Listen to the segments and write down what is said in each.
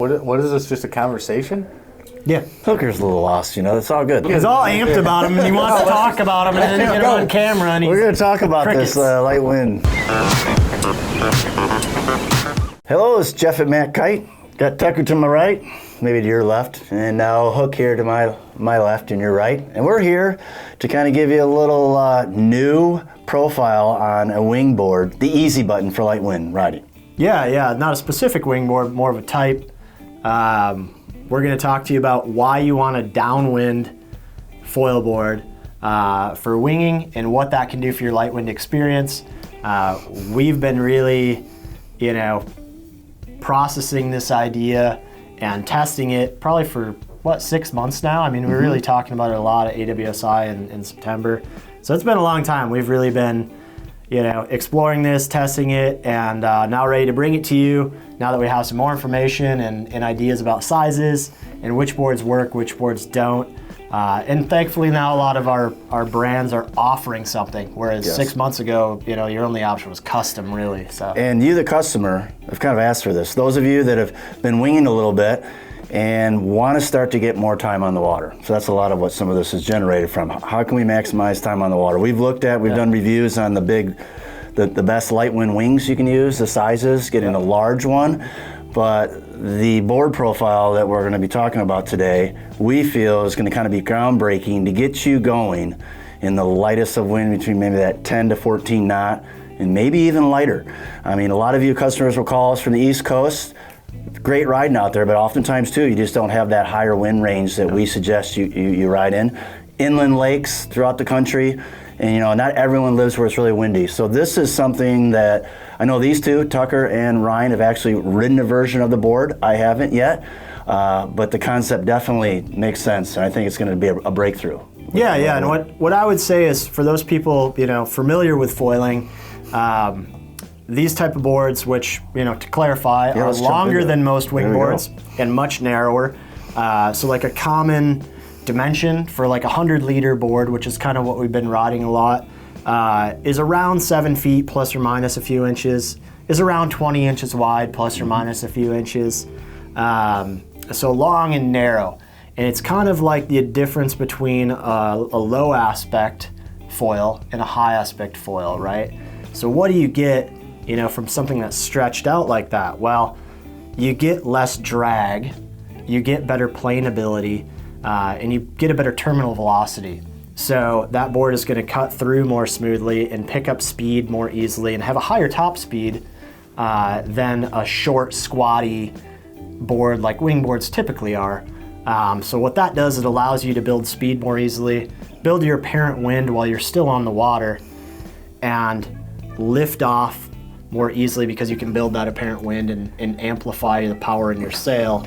What is this, just a conversation? Yeah. Hooker's a little lost, it's all good. He's all amped about him, and he wants to talk about him, and then get him on camera. And we're going to talk about crickets. this light wind. Hello, it's Jeff and Matt Kite. Got Tucker to my right, maybe to your left, and now Hook here to my left and your right. And we're here to kind of give you a little new profile on a wing board, the easy button for light wind riding. Yeah, not a specific wingboard, more of a type. We're going to talk to you about why you want a downwind foil board for winging and what that can do for your light wind experience. We've been really, processing this idea and testing it probably for, 6 months now? I mean, we're really talking about it a lot at AWSI in September. So it's been a long time. We've really been exploring this, testing it, and now ready to bring it to you now that we have some more information and ideas about sizes and which boards work, which boards don't. And thankfully now a lot of our brands are offering something, whereas 6 months ago, your only option was custom, really. So. And you, the customer, have kind of asked for this. Those of you that have been winging a little bit and want to start to get more time on the water. So that's a lot of what some of this is generated from. How can we maximize time on the water? We've done reviews on the best light wind wings you can use, the sizes, getting a large one. But the board profile that we're going to be talking about today, we feel is going to kind of be groundbreaking to get you going in the lightest of wind between maybe that 10 to 14 knot and maybe even lighter. I mean, a lot of you customers will call us from the East Coast. Great riding out there, but oftentimes too, you just don't have that higher wind range that we suggest you ride in. Inland lakes throughout the country, and not everyone lives where it's really windy. So this is something that I know these two, Tucker and Ryan, have actually ridden a version of the board. I haven't yet, but the concept definitely makes sense, and I think it's going to be a breakthrough. Yeah, and what I would say is for those people familiar with foiling, these type of boards, which, to clarify, are longer than most wing boards and much narrower. So like a common dimension for like 100-liter board, which is kind of what we've been riding a lot, is around 7 feet plus or minus a few inches, is around 20 inches wide plus or minus a few inches. So long and narrow. And it's kind of like the difference between a low aspect foil and a high aspect foil, right? So what do you get from something that's stretched out like that? Well, you get less drag, you get better plane ability, and you get a better terminal velocity. So that board is going to cut through more smoothly and pick up speed more easily and have a higher top speed than a short, squatty board like wing boards typically are. So what that does, it allows you to build speed more easily, build your apparent wind while you're still on the water, and lift off more easily because you can build that apparent wind and amplify the power in your sail.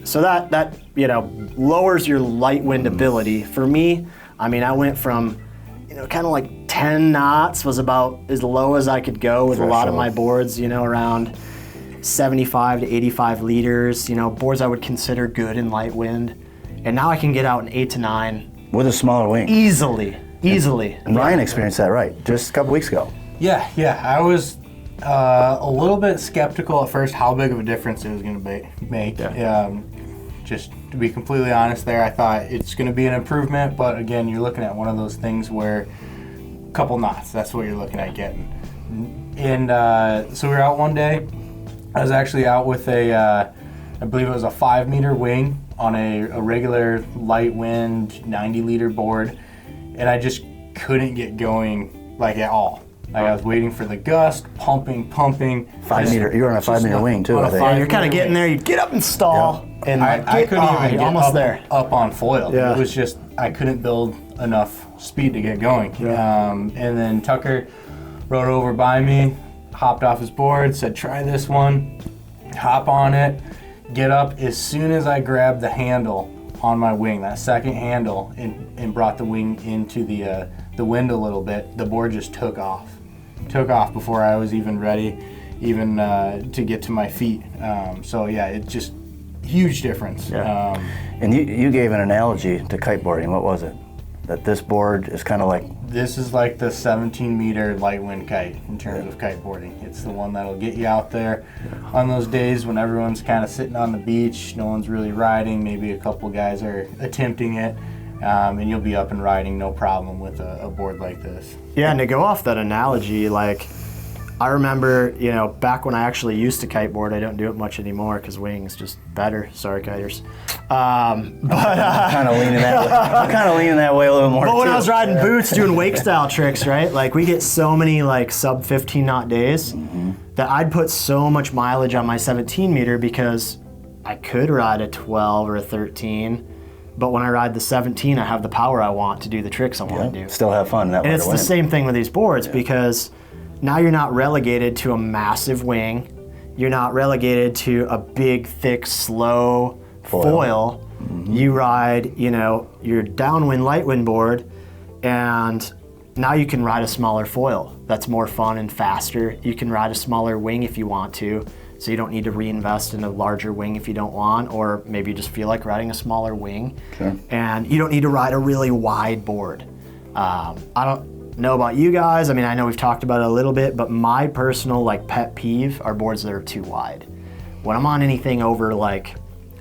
So that lowers your light wind ability. For me, I mean, I went from kind of like 10 knots was about as low as I could go with a lot of my boards, around 75 to 85 liters, boards I would consider good in light wind. And now I can get out in 8 to 9. With a smaller wing. Easily. And Ryan experienced that, right? Just a couple weeks ago. Yeah. I was a little bit skeptical at first how big of a difference it was going to make. Yeah. Just to be completely honest there, I thought it's going to be an improvement, but again, you're looking at one of those things where a couple knots, that's what you're looking at getting. And so we were out one day. I was actually out with I believe it was a 5-meter wing on a regular light wind 90-liter board, and I just couldn't get going at all. I was waiting for the gust, pumping. 5 meter. You're on a 5-meter wing too. I think. Yeah, you're kind of getting there. You get up and stall, and I couldn't even get almost there. Up on foil. Yeah. It was just I couldn't build enough speed to get going. Yeah. And then Tucker rode over by me, hopped off his board, said, "Try this one." Hop on it, get up. As soon as I grabbed the handle on my wing, that second handle, and brought the wing into the wind a little bit, the board just took off before I was even ready to get to my feet. So yeah, it just huge difference. Yeah. And you gave an analogy to kiteboarding. What was it? that this board is kind of like? This is like the 17-meter light wind kite in terms of kiteboarding. It's the one that'll get you out there on those days when everyone's kind of sitting on the beach, no one's really riding, maybe a couple guys are attempting it, and you'll be up and riding no problem with a board like this. Yeah, and to go off that analogy, like, I remember, back when I actually used to kiteboard, I don't do it much anymore because wing's just better. Sorry, kiters. I'm kind of leaning that way. I'm kind of leaning that way a little more. But when I was riding boots doing wake style tricks, right? Like, we get so many like sub 15 knot days that I'd put so much mileage on my 17 meter because I could ride a 12 or a 13. But when I ride the 17, I have the power I want to do the tricks I want to do. Still have fun. And it's the same thing with these boards because now you're not relegated to a massive wing. You're not relegated to a big, thick, slow foil. You ride, your downwind light wind board, and now you can ride a smaller foil. That's more fun and faster. You can ride a smaller wing if you want to, so you don't need to reinvest in a larger wing if you don't want, or maybe you just feel like riding a smaller wing. Sure. And you don't need to ride a really wide board. I don't know about you guys. I mean, I know we've talked about it a little bit, but my personal pet peeve are boards that are too wide. When I'm on anything over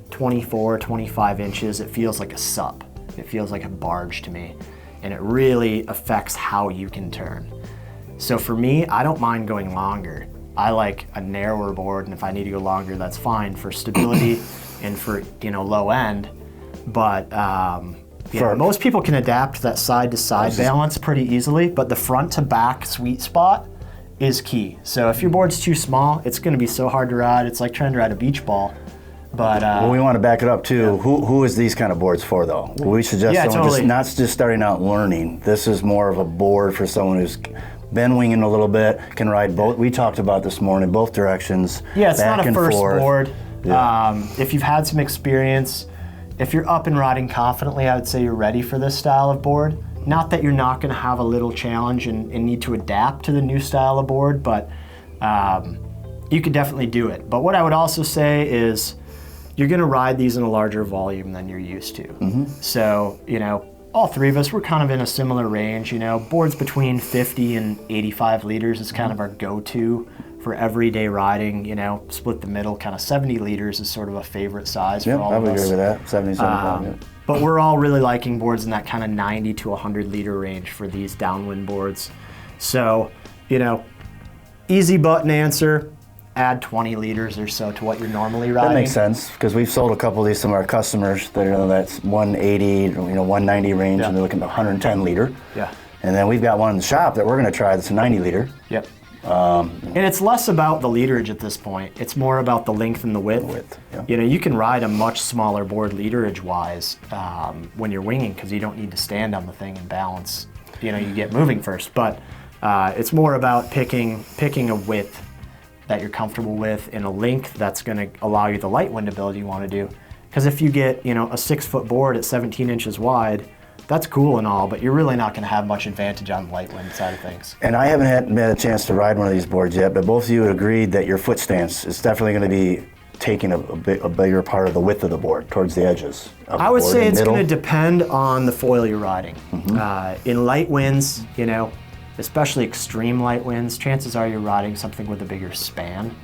24, 25 inches, it feels like a sup. It feels like a barge to me, and it really affects how you can turn. So for me, I don't mind going longer. I like a narrower board, and if I need to go longer, that's fine for stability and for low end. But most people can adapt that side-to-side balance pretty easily, but the front-to-back sweet spot is key. So if your board's too small, it's going to be so hard to ride. It's like trying to ride a beach ball. But well, we want to back it up too. Who is these kind of boards for, though? We suggest someone just not just starting out learning. This is more of a board for someone who's been winging a little bit, can ride both. We talked about this morning, both directions. Yeah, it's not a first board. Yeah. If you've had some experience, if you're up and riding confidently, I would say you're ready for this style of board. Not that you're not going to have a little challenge and need to adapt to the new style of board, but you could definitely do it. But what I would also say is you're going to ride these in a larger volume than you're used to. So, all three of us, we're kind of in a similar range. Boards between 50 and 85 liters is kind of our go-to for everyday riding. Split the middle, kind of 70 liters is sort of a favorite size for all of us. I would agree with that, 70, 75. But we're all really liking boards in that kind of 90 to 100 liter range for these downwind boards. So, easy button answer. Add 20 liters or so to what you're normally riding. That makes sense, because we've sold a couple of these to our customers that that's 180, 190 range, and they're looking at 110 liter. Yeah. And then we've got one in the shop that we're going to try that's a 90 liter. Yep. And it's less about the literage at this point. It's more about the length and the width. You can ride a much smaller board literage-wise when you're winging because you don't need to stand on the thing and balance. You get moving first. But it's more about picking a width that you're comfortable with and a length that's going to allow you the light wind ability you want to do. Because if you get a 6-foot board at 17 inches wide, that's cool and all, but you're really not going to have much advantage on the light wind side of things. And I haven't had a chance to ride one of these boards yet, but both of you would agreed that your foot stance is definitely going to be taking a bigger part of the width of the board towards the edges of the I would board say and it's middle. going to depend on the foil you're riding. In light winds, especially extreme light winds, chances are you're riding something with a bigger span.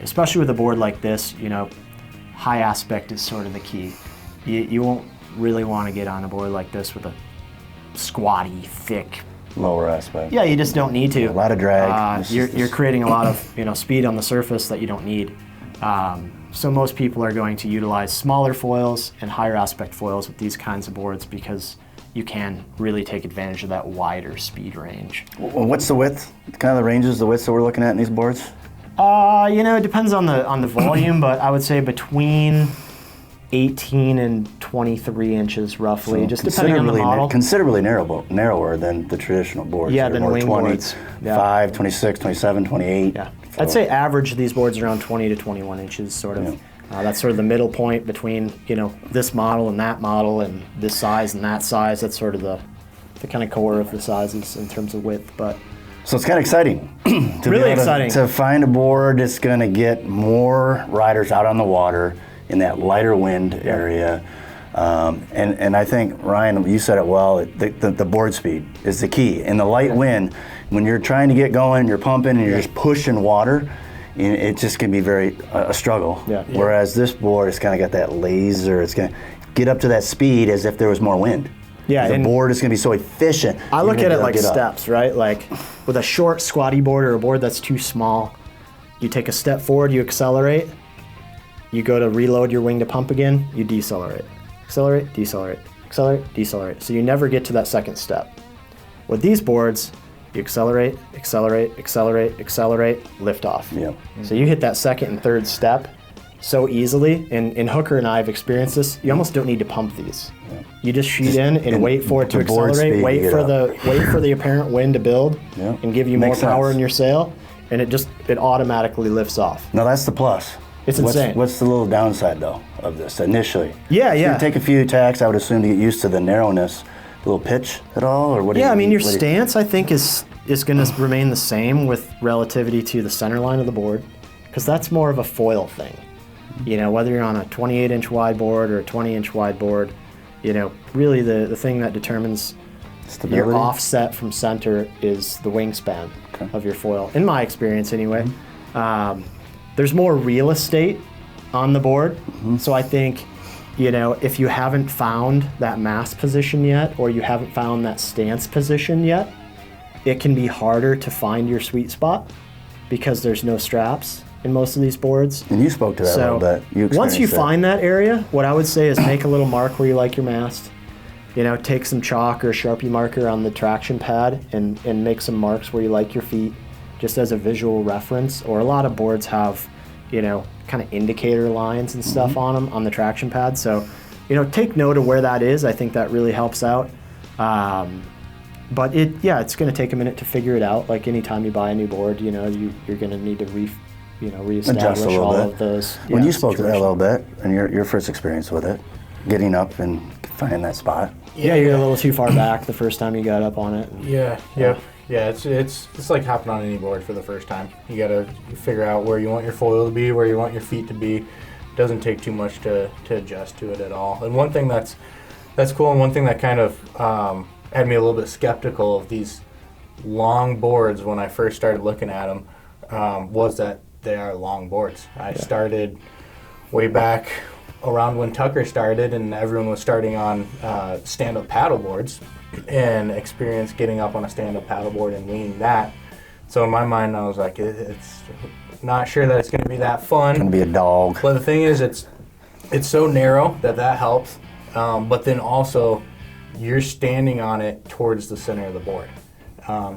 Especially with a board like this, high aspect is sort of the key. You won't really want to get on a board like this with a squatty, thick. Lower aspect. Yeah, you just don't need to. A lot of drag. You're creating a lot of speed on the surface that you don't need. So most people are going to utilize smaller foils and higher aspect foils with these kinds of boards because you can really take advantage of that wider speed range. Well, what's the width? Kind of the ranges, the widths that we're looking at in these boards? It depends on the volume, but I would say between 18 and 23 inches roughly, So just depending on the model. Considerably narrower than the traditional boards. Yeah, They're than more wing 20, boards. 5, 26, 27, 28. Yeah, So- I'd say average these boards around 20 to 21 inches, sort of. That's sort of the middle point between this model and that model, and this size and that size. That's sort of the kind of core of the sizes in terms of width, but. So it's kind of exciting. to Really be able exciting. To find a board that's going to get more riders out on the water in that lighter wind area. And I think, Ryan, you said it well, the board speed is the key. In the light wind, when you're trying to get going, you're pumping, and you're just pushing water, it just can be a struggle. Yeah. Whereas this board, it's kind of got that laser, it's going to get up to that speed as if there was more wind. Yeah, the board is going to be so efficient. I look at it like get up. steps, right? Like with a short squatty board or a board that's too small, you take a step forward, you accelerate, you go to reload your wing to pump again, you decelerate. Accelerate, decelerate, accelerate, decelerate. So you never get to that second step. With these boards, you accelerate, accelerate, accelerate, accelerate, lift off. Yep. So you hit that second and third step so easily, and Hooker and I have experienced this, you almost don't need to pump these. Yeah. You just shoot in and wait for it to the board accelerate, speed, wait for the apparent wind to build Yeah. and give you Makes more power sense. in your sail, and it automatically lifts off. Now that's the plus. It's insane. What's the little downside though of this initially? Yeah, So yeah. you take a few tacks, I would assume, to get used to the narrowness. A little pitch at all, or what? Yeah, I mean your what do you- stance I think is going to remain the same with relativity to the center line of the board, because that's more of a foil thing. You know, whether you're on a 28-inch wide board or a 20-inch wide board, you know, really the thing that determines Stability? your offset from center is the wingspan of your foil. In my experience, anyway, there's more real estate on the board, so I think, you know, if you haven't found that mast position yet, or you haven't found that stance position yet, it can be harder to find your sweet spot because there's no straps in most of these boards. And you spoke to that a So little bit. You once you experienced it. find that area, what I would say is make a little mark where you like your mast. You know, take some chalk or a Sharpie marker on the traction pad and make some marks where you like your feet, just as a visual reference. Or a lot of boards have, you know, kind of indicator lines and stuff on them on the traction pad. So, you know, take note of where that is. I think that really helps out. But it's going to take a minute to figure it out. Like anytime you buy a new board, you know, you're going to need to reestablish Adjust a little all bit. of those. When you spoke to that a situations. little bit, and your first experience with it, getting up and finding that spot. Yeah, you're a little too far back the first time you got up on it. Yeah. It's like hopping on any board for the first time. You gotta figure out where you want your foil to be, where you want your feet to be. It doesn't take too much to adjust to it at all. And one thing that's cool, and one thing that kind of had me a little bit skeptical of these long boards when I first started looking at them was that they are long boards. I started way back around when Tucker started, and everyone was starting on stand-up paddle boards, and experienced getting up on a stand-up paddle board and winging that. So in my mind, I was like, it's not sure that it's going to be that fun. Gonna be a dog. But the thing is, it's so narrow that helps. But then also, you're standing on it towards the center of the board.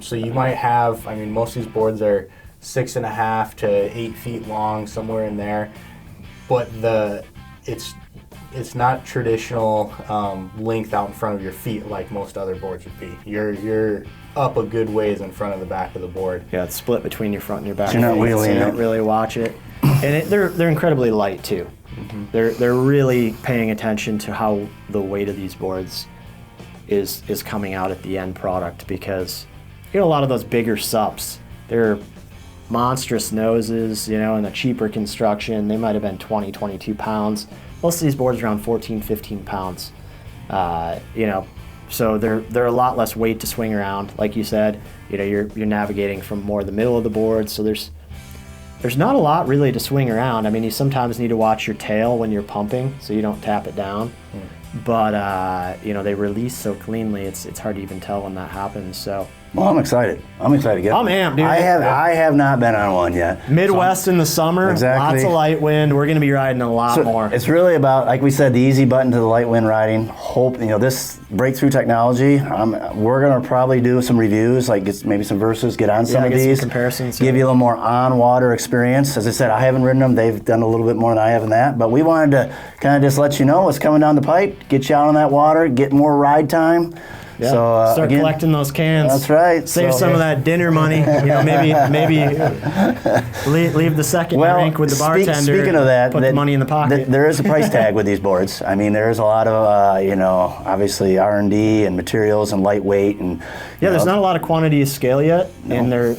So you might have, I mean, most of these boards are 6.5 to 8 feet long, somewhere in there. But it's not traditional length out in front of your feet like most other boards would be. You're up a good ways in front of the back of the board. Yeah, it's split between your front and your back. You're not feet, wheeling so you it. don't really watch it. And they're incredibly light too. They're really paying attention to how the weight of these boards is coming out at the end product, because you know a lot of those bigger sups, they're monstrous noses, you know, and a cheaper construction. They might have been 20, 22 pounds. Most of these boards are around 14, 15 pounds. You know, so they're a lot less weight to swing around. Like you said, you know, you're navigating from more the middle of the board, so there's not a lot really to swing around. I mean, you sometimes need to watch your tail when you're pumping so you don't tap it down. But you know, they release so cleanly, it's hard to even tell when that happens. So Well, I'm excited. I'm excited to get I'm one. amped, dude. I have not been on one yet. Midwest in the summer, Exactly. lots of light wind. We're going to be riding a lot So more. it's really about, like we said, the easy button to the light wind riding. Hope, you know, this breakthrough technology. We're gonna probably do some reviews, like get maybe some verses, get on some of get some these, comparisons, give yeah. you a little more on-water experience. As I said, I haven't ridden them. They've done a little bit more than I have in that. But we wanted to kind of just let you know what's coming down the pipe, get you out on that water, get more ride time. Yeah. So Start again, collecting those cans. That's right. Save So- some of that dinner money. You know, maybe leave the second drink with the bartender. Speaking of that, put the money in the pocket. there is a price tag with these boards. I mean, there's a lot of you know, obviously R&D and materials and lightweight and Yeah, there's not a lot of quantity to scale yet, No. and they're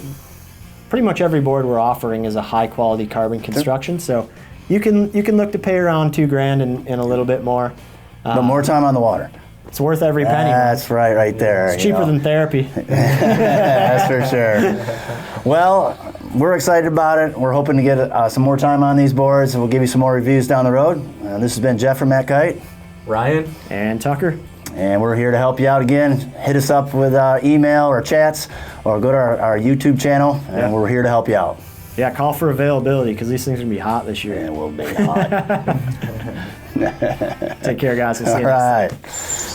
pretty much every board we're offering is a high quality carbon construction. So you can look to pay around $2,000 and a little bit more. But more time on the water. It's worth every penny. That's right there. It's cheaper than therapy. That's for sure. Well, we're excited about it. We're hoping to get some more time on these boards, and we'll give you some more reviews down the road. This has been Jeff from Matt Kite. Ryan? And Tucker. And we're here to help you out again. Hit us up with email or chats, or go to our YouTube channel, and we're here to help you out. Yeah, call for availability, because these things are going to be hot this year. And we'll be hot. Take care, guys. We'll see you All next time. right.